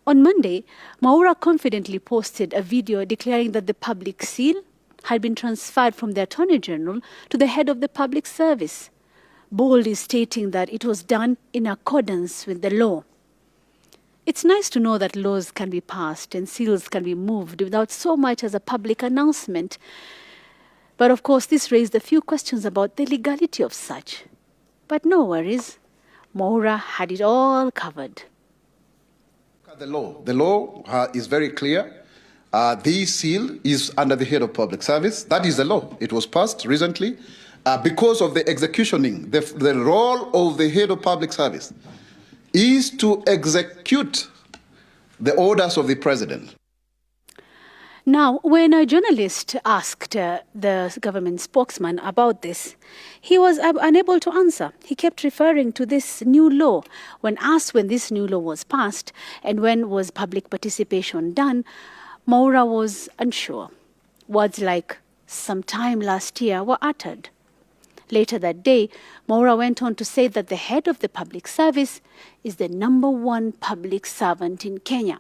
On Monday, Mwaura confidently posted a video declaring that the public seal had been transferred from the Attorney General to the head of the public service, boldly stating that it was done in accordance with the law. It's nice to know that laws can be passed and seals can be moved without so much as a public announcement. But of course, this raised a few questions about the legality of such. But no worries, Mwaura had it all covered. The law is very clear. This seal is under the head of public service. That is the law. It was passed recently. Because of the executioning, the role of the head of public service is to execute the orders of the president. Now, when a journalist asked the government spokesman about this, he was unable to answer. He kept referring to this new law. When asked when this new law was passed and when was public participation done, Mwaura was unsure. Words like sometime last year were uttered. Later that day, Mwaura went on to say that the head of the public service is the #1 public servant in Kenya.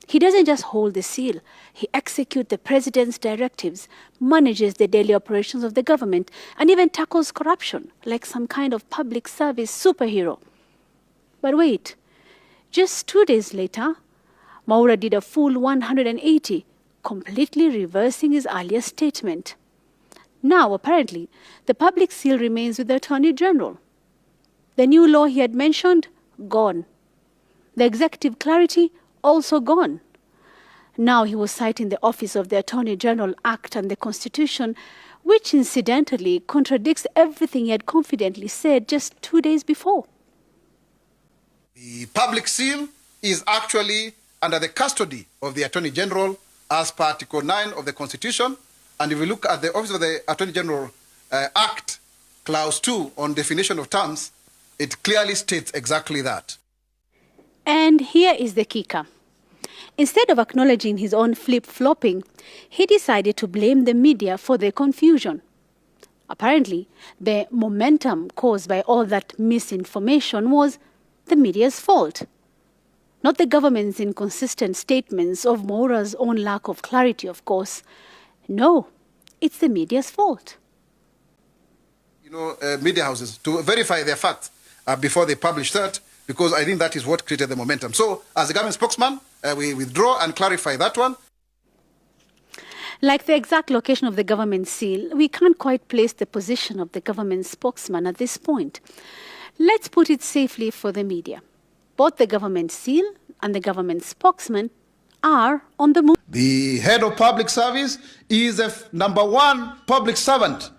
He doesn't just hold the seal, he executes the president's directives, manages the daily operations of the government, and even tackles corruption like some kind of public service superhero. But wait, just 2 days later, Mwaura did a full 180, completely reversing his earlier statement. Now, apparently, the public seal remains with the Attorney General. The new law he had mentioned, gone. The executive clarity, also gone. Now he was citing the Office of the Attorney General Act and the Constitution, which incidentally contradicts everything he had confidently said just 2 days before. The public seal is actually under the custody of the Attorney General as per Article 9 of the Constitution. And if we look at the Office of the Attorney General Act, Clause 2 on definition of terms, it clearly states exactly that. And here is the kicker. Instead of acknowledging his own flip-flopping, he decided to blame the media for the confusion. Apparently, the momentum caused by all that misinformation was the media's fault. Not the government's inconsistent statements of Mwaura's own lack of clarity, of course. No, it's the media's fault. Media houses to verify their facts before they publish that, because I think that is what created the momentum. So, as the government spokesman, we withdraw and clarify that one. Like the exact location of the government seal, we can't quite place the position of the government spokesman at this point. Let's put it safely for the media. Both the government seal and the government spokesman are on the move. The head of public service is the #1 public servant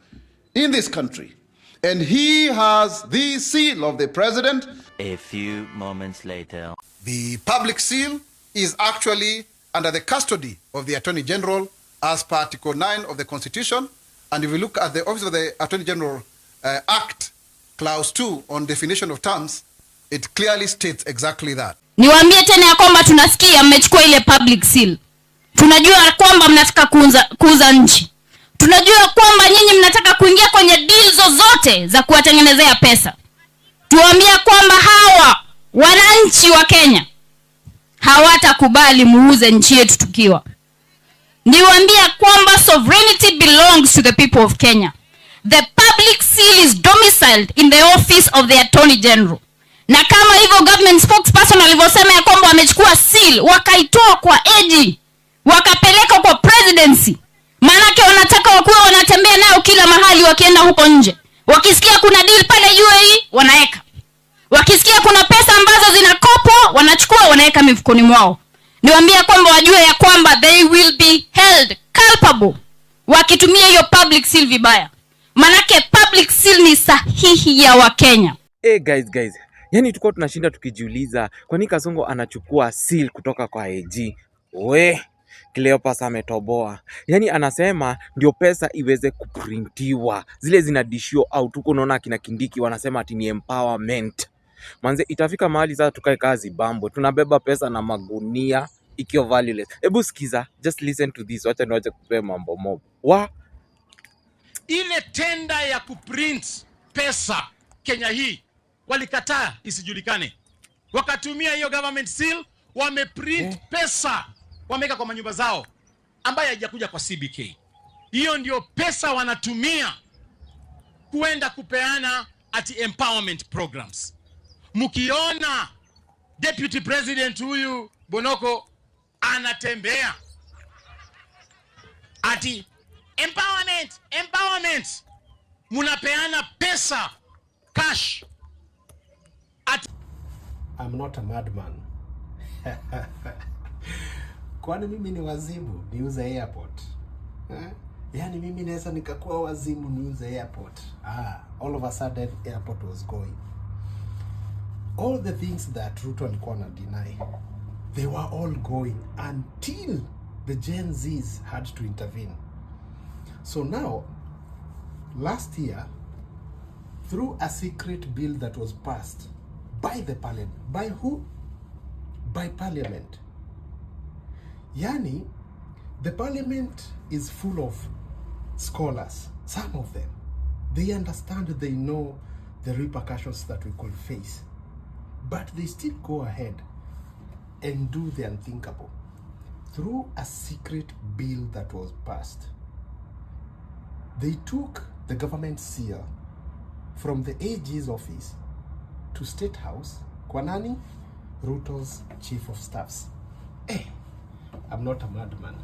in this country. And he has the seal of the president. A few moments later. The public seal is actually under the custody of the Attorney General as per Article 9 of the Constitution. And if we look at the Office of the Attorney General Act, Clause 2 on definition of terms, it clearly states exactly that. Niwaambie tena ya kwamba tunasikia mmechukua ile public seal. Tunajua kwamba mnataka kuuza nchi. Tunajua kwamba nyinyi mnataka kuingia kwenye deal zozote za kuwatengenezea pesa. Tuambia kwamba hawa wananchi wa Kenya hawatakubali muuze nchi yetu tukiwa. Niwaambia kwamba sovereignty belongs to the people of Kenya. The public seal is domiciled in the office of the Attorney General. Na kama hivyo government spokesperson alivyosema ya kwamba wamechukua seal, wakaitoa kwa AG, wakapeleka kwa presidency. Maanake wanataka wakuwe wanatembea nayo kila mahali wakienda huko nje. Wakisikia kuna deal pale UAE, wanaeka. Wakisikia kuna pesa ambazo zinakopwa, wanachukua wanaeka mifukoni mwao. Niwaambia kwamba wajue ya kwamba they will be held culpable wakitumia hiyo public seal vibaya. Maanake public seal ni sahihi ya Wakenya. Guys. Yani tuko tunashinda tukijiuliza kwa nini Kasongo anachukua seal kutoka kwa AG. Cleopas ametoboa. Yani anasema ndio pesa iweze kuprintiwa. Zile zinadishio au tuko naona kina Kindiki wanasema ati ni empowerment. Manze itafika mahali sasa tukae kazi bambo. Tunabeba pesa na magunia ikiwa valueless. Hebu sikiza, just listen to this. Wacha niwache kupea mambo mob. Ile tenda ya kuprint pesa Kenya hii walikataa isijulikane. Wakatumia hiyo government seal, wameprint pesa wameweka kwa manyumba zao ambayo haijakuja kwa CBK. Hiyo ndio pesa wanatumia kuenda kupeana ati empowerment programs. Mkiona deputy president huyu Bonoko anatembea ati empowerment, munapeana pesa cash ati. I'm not a madman. Kwani mimi ni wazimu niuze airport? Yani mimi naweza nikakuwa wazimu niuze airport? All of a sudden airport was going. All the things that Ruto alikuwa na deny, they were all going until the Gen Zs had to intervene. So now, last year, through a secret bill that was passed by the parliament, by who? By parliament. Yani, the parliament is full of scholars, some of them. They understand, they know the repercussions that we could face. But they still go ahead and do the unthinkable. Through a secret bill that was passed, they took the government seal from the AG's office to State House, Kwanani, Ruto's chief of staffs. I'm not a madman.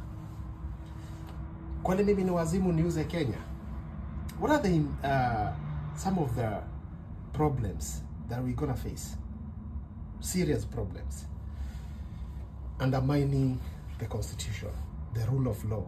Kwani mimi ni wazimu niuze Kenya? What are the some of the problems that we're gonna face? Serious problems. Undermining the constitution, the rule of law,